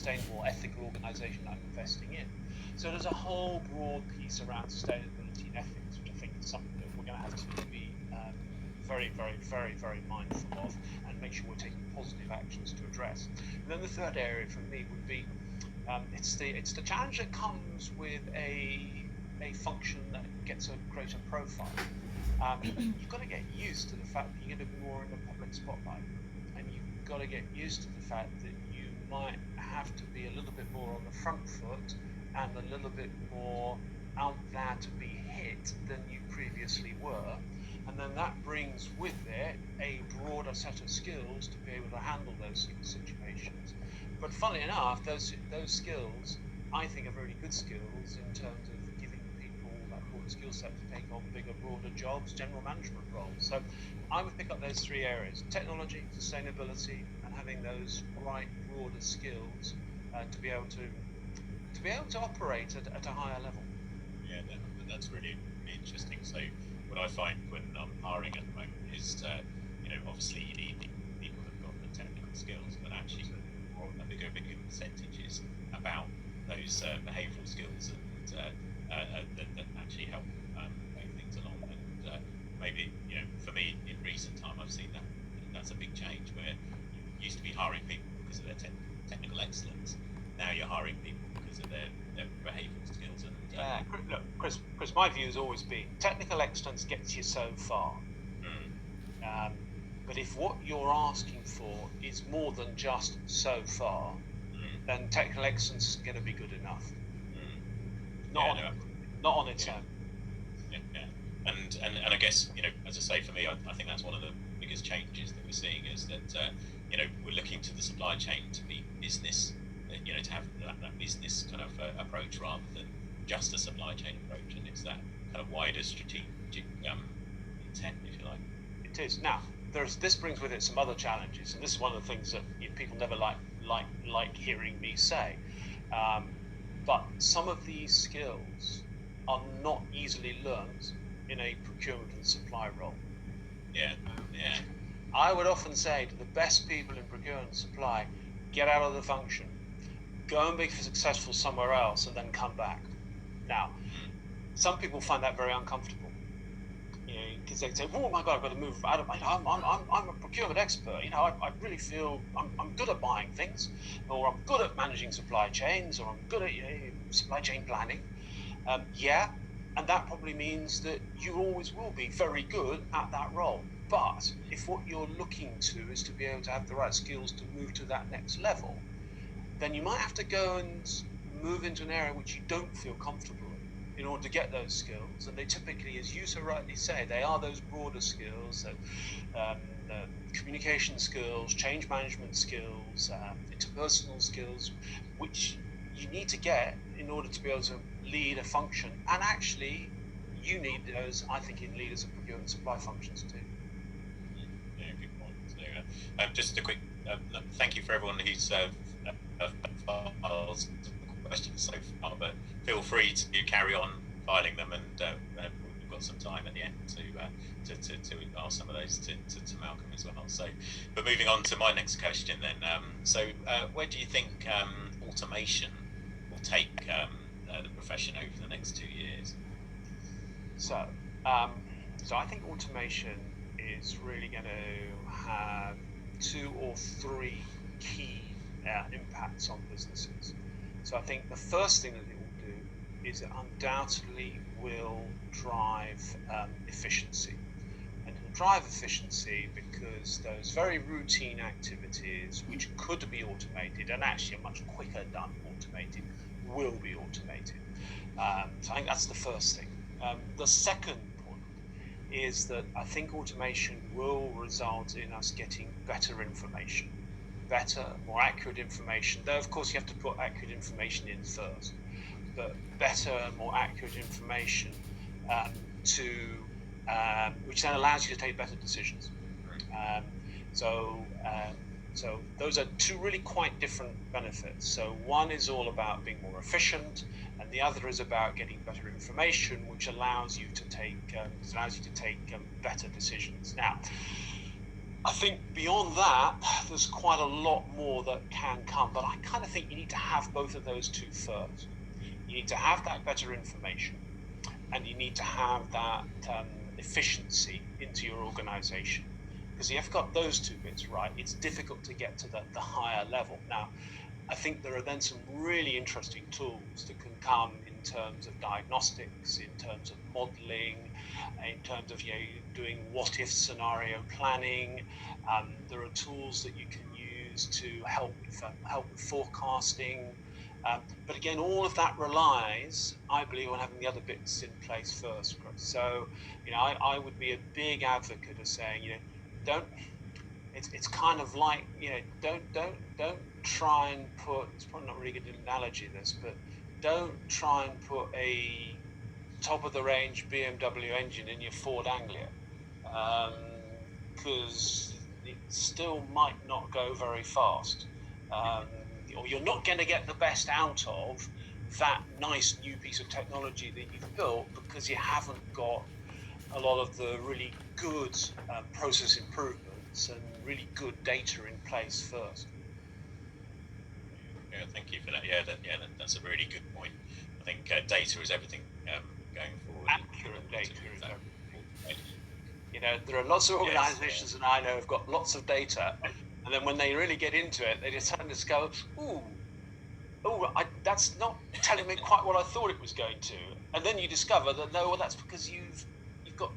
sustainable, ethical organisation I'm investing in. So there's a whole broad piece around sustainability and ethics, which I think is something that we're going to have to be very, very, very, very mindful of, and make sure we're taking positive actions to address. And then the third area for me would be it's the challenge that comes with a function that gets a greater profile. You've got to get used to the fact that you're going to be more in the public spotlight, and you've got to get used to the fact that you might have to be a little bit more on the front foot and a little bit more out there to be hit than you previously were. And then that brings with it a broader set of skills to be able to handle those situations. But funnily enough, those skills, I think, are very good skills in terms of giving people that broader skill set to take on bigger, broader jobs, general management roles. So I would pick up those three areas: technology, sustainability, and having those right broader skills to be able to operate at a higher level. Yeah, that's really interesting. So what I find when I'm hiring at the moment is, obviously you need people who've got the technical skills, but actually a bigger percentage is about those behavioural skills that actually help move things along. And maybe, for me in recent time, I've seen that's a big change, where you used to be hiring people because of their technical excellence. Now you're hiring people because of their behavioural skills. And look, Chris, my view has always been technical excellence gets you so far. But if what you're asking for is more than just so far, then technical excellence isn't going to be good enough. Not on its own. Yeah. And I guess, as I say, for me, I think that's one of the biggest changes that we're seeing, is that we're looking to the supply chain to be business, to have that business kind of approach rather than just a supply chain approach, and it's that kind of wider strategic intent, if you like. It is. Now, this brings with it some other challenges, and this is one of the things that people never like hearing me say. But some of these skills are not easily learned in a procurement and supply role. Yeah. I would often say to the best people in procurement and supply, get out of the function, go and be successful somewhere else, and then come back. Now, some people find that very uncomfortable. Because they say, "Oh my God, I've got to move out of my. I'm a procurement expert. I really feel I'm good at buying things, or I'm good at managing supply chains, or I'm good at supply chain planning." And that probably means that you always will be very good at that role. But if what you're looking to is to be able to have the right skills to move to that next level, then you might have to go and move into an area which you don't feel comfortable in order to get those skills. And they typically, as you so rightly say, they are those broader skills, communication skills, change management skills, interpersonal skills, which you need to get in order to be able to lead a function. And actually, you need those, I think, in leaders of procurement supply functions too. Yeah, good point. So, just a quick thank you for everyone who's filed questions so far, but feel free to carry on filing them, and we've got some time at the end to ask some of those to Malcolm as well. So, but moving on to my next question then. Where do you think automation will take the profession over the next 2 years? So I think automation is really going to have 2 or 3 key impacts on businesses. So I think the first thing that it will do is it undoubtedly will drive efficiency. And it will drive efficiency because those very routine activities which could be automated and actually are much quicker done automated will be automated. So I think that's the first thing. The second point is that I think automation will result in us getting better information. Better, more accurate information, though of course you have to put accurate information in first, but better, more accurate information which then allows you to take better decisions. So those are 2 really quite different benefits. So one is all about being more efficient, and the other is about getting better information, which allows you to take better decisions. Now, I think beyond that, there's quite a lot more that can come, but I kind of think you need to have both of those two first. You need to have that better information, and you need to have that efficiency into your organization. Because if you've got those two bits right, it's difficult to get to the higher level. Now, I think there are then some really interesting tools that can come in terms of diagnostics, in terms of modeling, in terms of doing what-if scenario planning. There are tools that you can use to help with forecasting. But again, all of that relies, I believe, on having the other bits in place first, Chris. So, I would be a big advocate of saying, don't. It's kind of like, don't try and put. It's probably not a really good analogy, this, but don't try and put a top of the range BMW engine in your Ford Anglia, because it still might not go very fast. Or you're not going to get the best out of that nice new piece of technology that you've built, because you haven't got a lot of the really good process improvements and really good data in place first. Yeah, thank you for that. That's a really good point. I think data is everything going forward. Accurate data is everything. There are lots of organisations that I know have got lots of data, and then when they really get into it, they just suddenly discover, that's not telling me quite what I thought it was going to. And then you discover that that's because you've got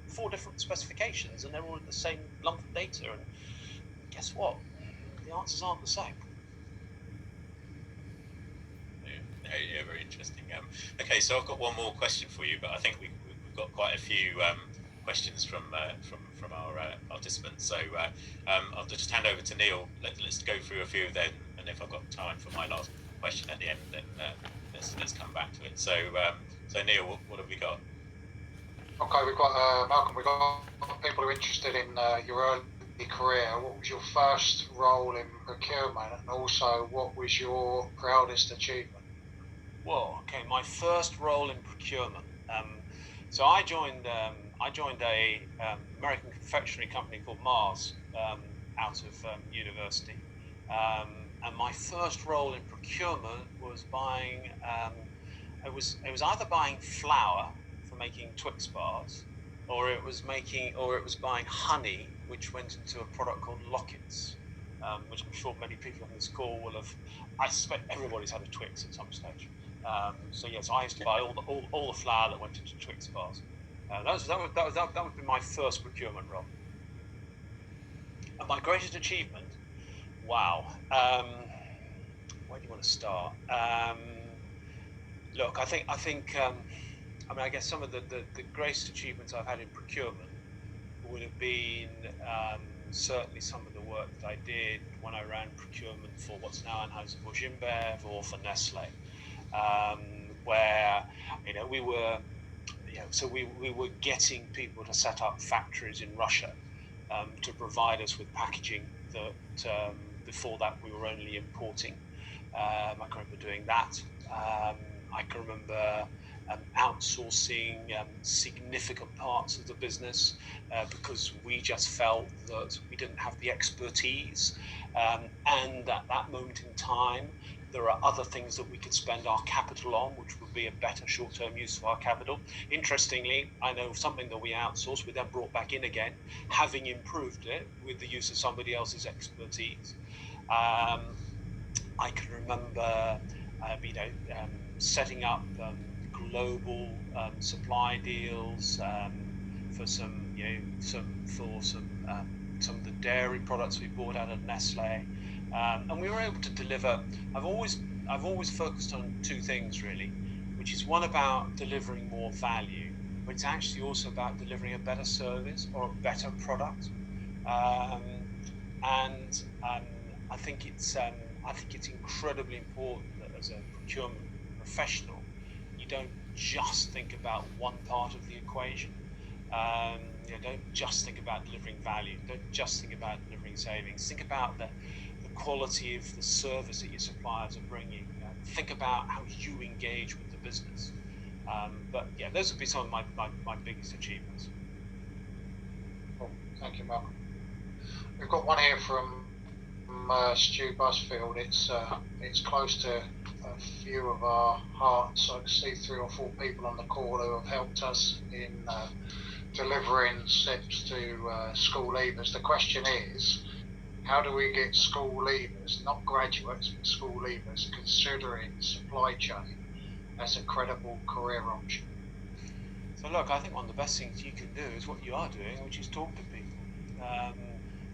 four different specifications, and they're all in the same lump of data. And guess what? The answers aren't the same. Yeah, very interesting. Okay, so I've got one more question for you, but I think we've got quite a few questions from our participants. So I'll just hand over to Neil. Let's go through a few then, and if I've got time for my last question at the end, then let's come back to it. So Neil, what have we got? Okay, we've got Malcolm. We've got people who are interested in your early career. What was your first role in procurement, and also what was your proudest achievement? Well, okay, my first role in procurement. So I joined a American confectionery company called Mars out of university, and my first role in procurement was buying. It was either buying flour for making Twix bars, or it was buying honey, which went into a product called Lockets, which I'm sure many people on this call will have. I suspect everybody's had a Twix at some stage. So yes, I used to buy all the flour that went into Twix bars. That would be my first procurement role. And my greatest achievement, wow. Where do you want to start? Look, I guess some of the greatest achievements I've had in procurement would have been certainly some of the work that I did when I ran procurement for what's now Anheuser-Busch InBev or for Nestle. Where we were getting people to set up factories in Russia to provide us with packaging that before that we were only importing. I can remember doing that. I can remember outsourcing significant parts of the business because we just felt that we didn't have the expertise, and at that moment in time there are other things that we could spend our capital on, which would be a better short-term use of our capital. Interestingly, I know something that we outsourced, we then brought back in again, having improved it with the use of somebody else's expertise. I can remember, setting up global supply deals for some of the dairy products we bought out of Nestle. And we were able to deliver. I've always focused on two things really, which is one about delivering more value, but it's actually also about delivering a better service or a better product. And I think it's incredibly important that as a procurement professional, you don't just think about one part of the equation. Don't just think about delivering value. Don't just think about delivering savings. Think about the quality of the service that your suppliers are bringing. Think about how you engage with the business. But yeah, those would be some of my biggest achievements. Cool. Thank you, Malcolm. we've got one here from Stu Busfield. It's close to a few of our hearts. I can see 3 or 4 people on the call who have helped us in delivering SIPs to school leavers. The question is, how do we get school leavers, not graduates, but school leavers, considering supply chain as a credible career option? So look, I think one of the best things you can do is what you are doing, which is talk to people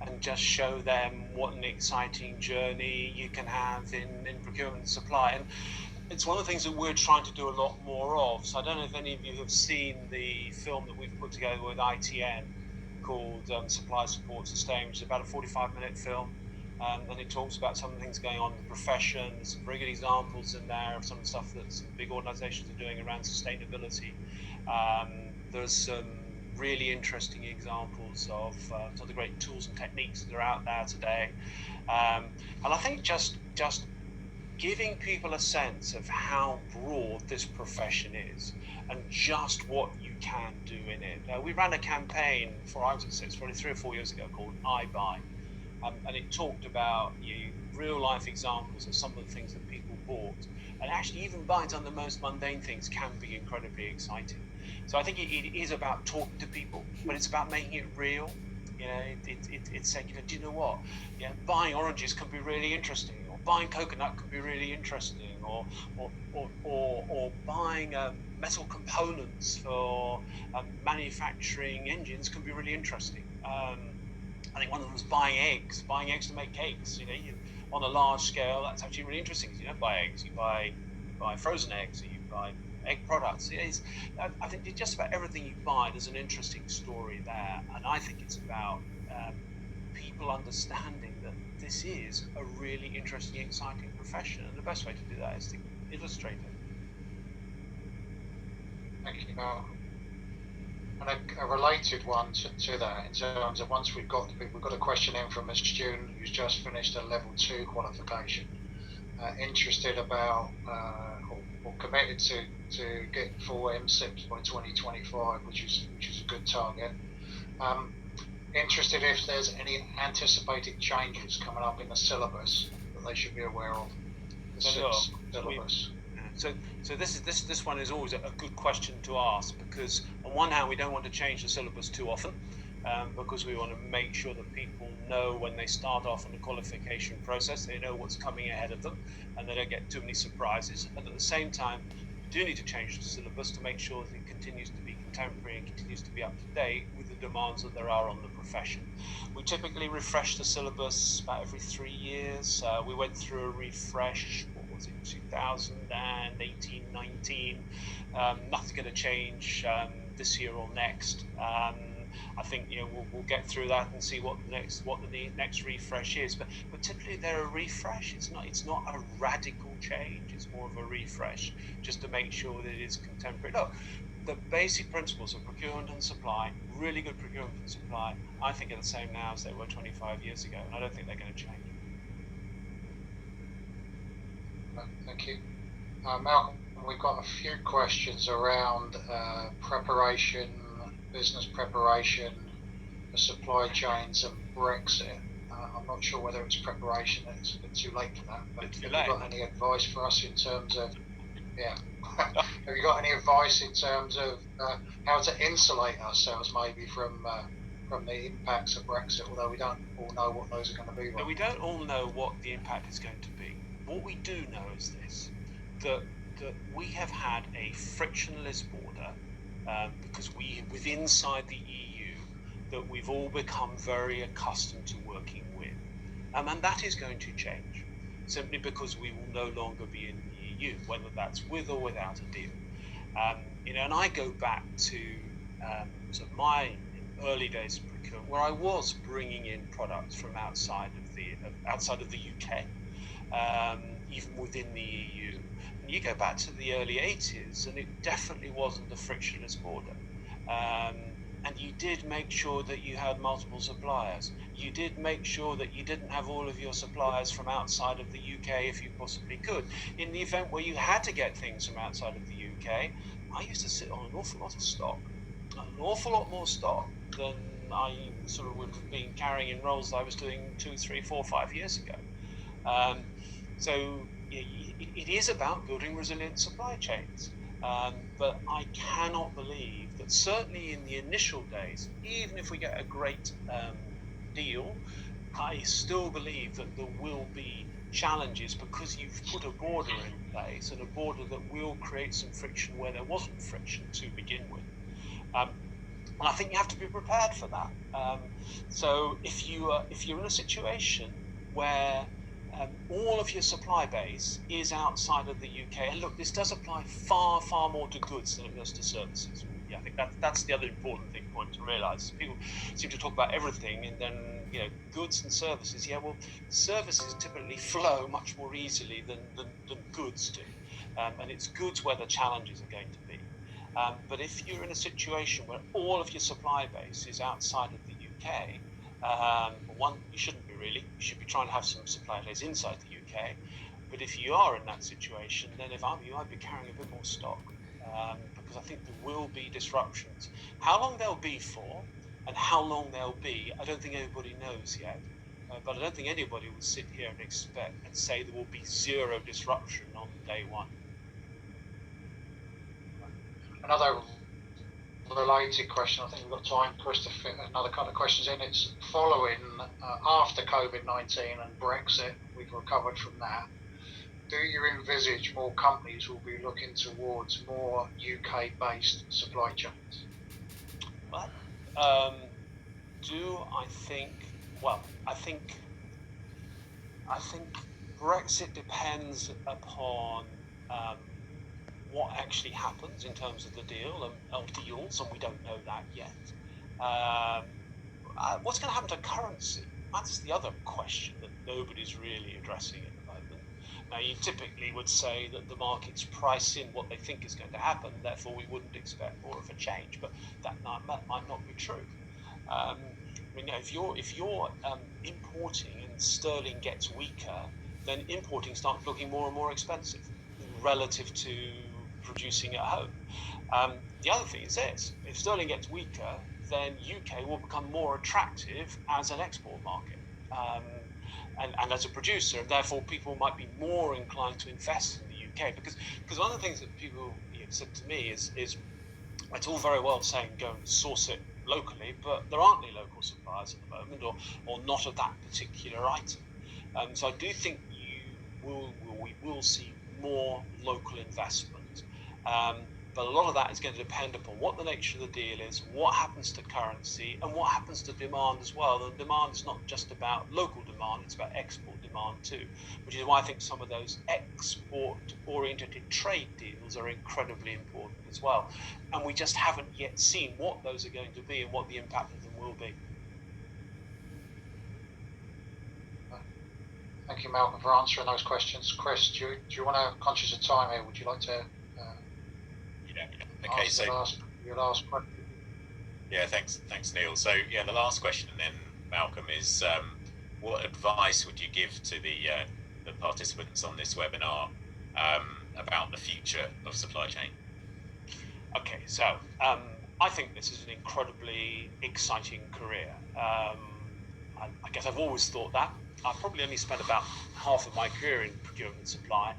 and just show them what an exciting journey you can have in procurement and supply. And it's one of the things that we're trying to do a lot more of. So I don't know if any of you have seen the film that we've put together with ITN called Supply Support Sustain, which is about a 45-minute film. And it talks about some of the things going on in the profession. There's some very good examples in there of some of the stuff that some big organizations are doing around sustainability. There's some really interesting examples of some of the great tools and techniques that are out there today. And I think just giving people a sense of how broad this profession is and just what you can do in it. We ran a campaign for, I was at CIPS probably 3 or 4 years ago called I Buy. And it talked about real life examples of some of the things that people bought. And actually even buying some of the most mundane things can be incredibly exciting. So I think it is about talking to people, but it's about making it real. It's saying, do you know what? Buying oranges can be really interesting, or buying coconut can be really interesting, or buying metal components for manufacturing engines can be really interesting. I think one of them was buying eggs to make cakes. On a large scale, that's actually really interesting because you don't buy eggs, you buy frozen eggs, or you buy egg products. I think just about everything you buy, there's an interesting story there, and I think it's about people understanding that this is a really interesting, exciting profession, and the best way to do that is to illustrate it. Thank you, Mark. And a related one to that, in terms of once we've got the people, we've got a question in from a student who's just finished a level 2 qualification, interested about or committed to get full MSIPs by 2025, which is a good target. Interested if there's any anticipated changes coming up in the syllabus that they should be aware of. The SIPS syllabus. So this one is always a good question to ask, because on one hand we don't want to change the syllabus too often, because we want to make sure that people know when they start off in the qualification process, they know what's coming ahead of them and they don't get too many surprises. And at the same time, we do need to change the syllabus to make sure that it continues to be contemporary and continues to be up to date with the demands that there are on the profession. We typically refresh the syllabus about every 3 years. We went through a refresh, was in 2018, 19. Nothing's going to change this year or next. I think we'll get through that and see what the next refresh is. But typically they're a refresh. It's not a radical change. It's more of a refresh, just to make sure that it is contemporary. Look, the basic principles of procurement and supply, really good procurement and supply, I think are the same now as they were 25 years ago, and I don't think they're going to change. Thank you. Malcolm, we've got a few questions around preparation, business preparation for supply chains and Brexit. I'm not sure whether it's preparation, it's a bit too late for that, but have you got any advice for us in terms of, have you got any advice in terms of how to insulate ourselves maybe from the impacts of Brexit, although we don't all know what those are going to be? Right? We don't all know what the impact is going to be. What we do know is this, that we have had a frictionless border because inside the EU, that we've all become very accustomed to working with. And that is going to change, simply because we will no longer be in the EU, whether that's with or without a deal. And I go back to my early days of procurement, where I was bringing in products from outside of the UK. Even within the EU. And you go back to the early 80s, and it definitely wasn't a frictionless border. And you did make sure that you had multiple suppliers. You did make sure that you didn't have all of your suppliers from outside of the UK if you possibly could. In the event where you had to get things from outside of the UK, I used to sit on an awful lot of stock, an awful lot more stock than I sort of would have been carrying in roles I was doing 2, 3, 4, 5 years ago. So it is about building resilient supply chains. But I cannot believe that certainly in the initial days, even if we get a great deal, I still believe that there will be challenges because you've put a border in place, and a border that will create some friction where there wasn't friction to begin with. And I think you have to be prepared for that. So if you're in a situation where all of your supply base is outside of the UK, and look, this does apply far, far more to goods than it does to services. Yeah, I think that's the other important point to realise. People seem to talk about everything, and then goods and services. Yeah, well, services typically flow much more easily than goods do, and it's goods where the challenges are going to be. But if you're in a situation where all of your supply base is outside of the UK, one, you shouldn't be really. You should be trying to have some supply base inside the UK. But if you are in that situation, then if I'm you, I'd be carrying a bit more stock, because I think there will be disruptions. How long they'll be for, and how long they'll be, I don't think anybody knows yet. But I don't think anybody will sit here and expect and say there will be zero disruption on day one. Another related question, I think we've got time, Chris, to fit another couple of questions in. It's following after COVID-19 and Brexit, we've recovered from that. Do you envisage more companies will be looking towards more UK-based supply chains? Well, I think Brexit depends upon what actually happens in terms of the deal and deals, and we don't know that yet. What's going to happen to currency? That's the other question that nobody's really addressing at the moment. Now, you typically would say that the markets price in what they think is going to happen, therefore we wouldn't expect more of a change, but that might not be true. If you're importing and sterling gets weaker, then importing starts looking more and more expensive relative to producing at home. The other thing is this: if sterling gets weaker, then UK will become more attractive as an export market, and as a producer, and therefore people might be more inclined to invest in the UK, because one of the things that people have said to me is it's all very well saying go and source it locally, but there aren't any local suppliers at the moment, or not of that particular item. So I do think we will see more local investment. But a lot of that is going to depend upon what the nature of the deal is, what happens to currency, and what happens to demand as well. And demand is not just about local demand, it's about export demand too, which is why I think some of those export-oriented trade deals are incredibly important as well. And we just haven't yet seen what those are going to be and what the impact of them will be. Thank you, Malcolm, for answering those questions. Chris, do you want to, conscious of time here, would you like to Okay, so your last question? Yeah, thanks, Neil. So the last question then, Malcolm, is what advice would you give to the participants on this webinar about the future of supply chain? Okay, so I think this is an incredibly exciting career. I guess I've always thought that. I've probably only spent about half of my career in procurement and supply,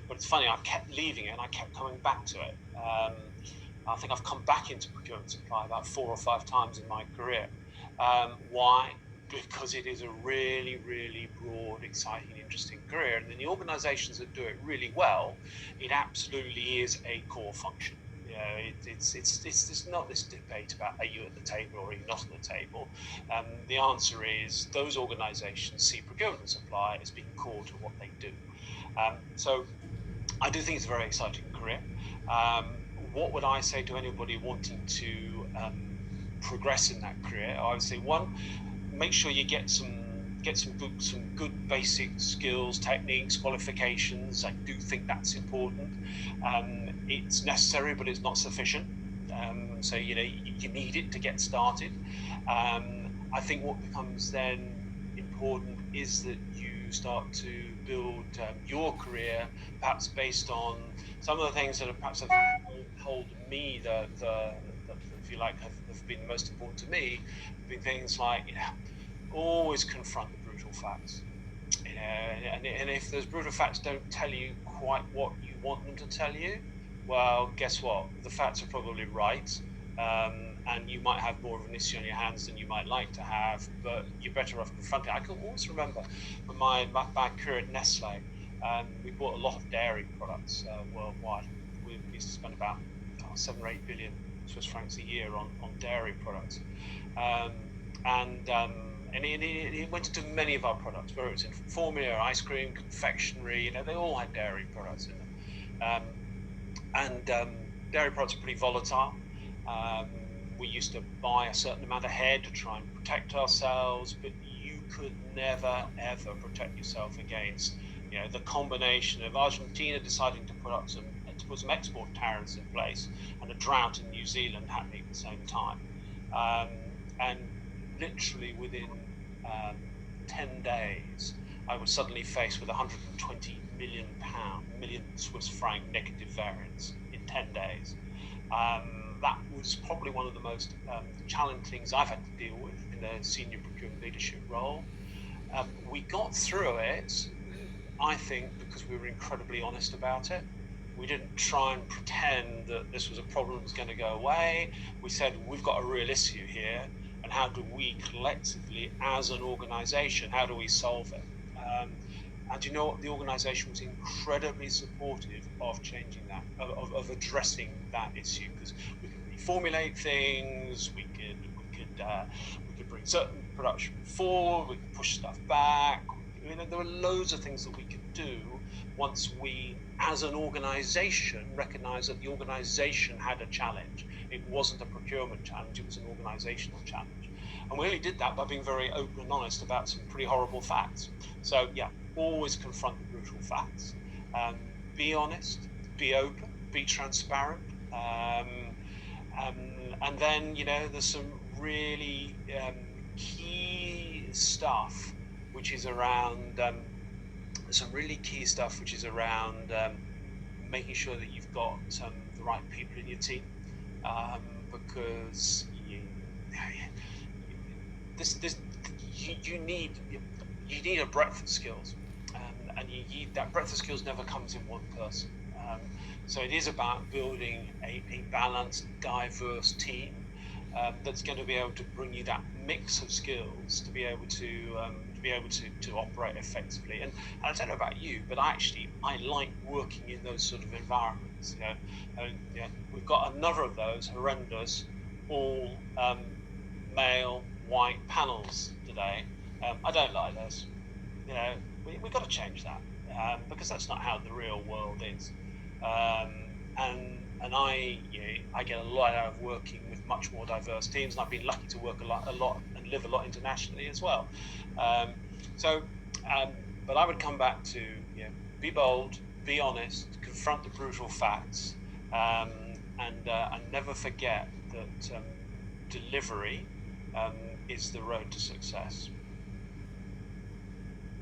but it's funny, I kept leaving it and I kept coming back to it. I think I've come back into procurement and supply about 4 or 5 times in my career. Why? Because it is a really, really broad, exciting, interesting career. And in the organisations that do it really well, it absolutely is a core function. It's not this debate about are you at the table or are you not at the table. The answer is those organisations see procurement and supply as being core to what they do. So I do think it's a very exciting career. What would I say to anybody wanting to progress in that career? I would say, one, make sure you get some good basic skills, techniques, qualifications. I do think that's important. It's necessary, but it's not sufficient. So you need it to get started. I think what becomes then important is that you start to build your career, perhaps based on some of the things that have perhaps hold me the if you like, have been most important to me, have been things like, always confront the brutal facts. And if those brutal facts don't tell you quite what you want them to tell you, well, guess what? The facts are probably right, and you might have more of an issue on your hands than you might like to have, but you're better off confronting it. I can always remember when my career at Nestle, we bought a lot of dairy products worldwide. We used to spend about 7 or 8 billion Swiss francs a year on dairy products. And it went into many of our products, whether it's in formula, ice cream, confectionery, they all had dairy products in them. Dairy products are pretty volatile. We used to buy a certain amount ahead to try and protect ourselves, but you could never, ever protect yourself against, the combination of Argentina deciding to put some export tariffs in place and a drought in New Zealand happening at the same time. And literally within 10 days, I was suddenly faced with 120 million Swiss franc negative variance in 10 days. That was probably one of the most challenging things I've had to deal with in a senior procurement leadership role. We got through it, I think, because we were incredibly honest about it. We didn't try and pretend that this was a problem that was going to go away. We said, we've got a real issue here, and how do we collectively, as an organization, how do we solve it? And you know what? The organization was incredibly supportive of changing that, of addressing that issue, because we could reformulate things, we could bring certain production forward, we could push stuff back. There were loads of things that we could do once we, as an organization, recognized that the organization had a challenge. It wasn't a procurement challenge, it was an organizational challenge. And we only did that by being very open and honest about some pretty horrible facts. So yeah, always confront the brutal facts. Be honest, be open, be transparent. And then, there's some really key stuff which is around making sure that you've got the right people in your team, because you need a breadth of skills, and that breadth of skills never comes in one person. So it is about building a balanced, diverse team that's going to be able to bring you that mix of skills to be able to operate effectively. And I don't know about you, but I like working in those sort of environments. We've got another of those horrendous, all male white panels today. I don't like those. We've got to change that, because that's not how the real world is. And I get a lot out of working with much more diverse teams, and I've been lucky to work a lot and live a lot internationally as well. But I would come back to be bold, be honest, confront the brutal facts, and never forget that delivery is the road to success.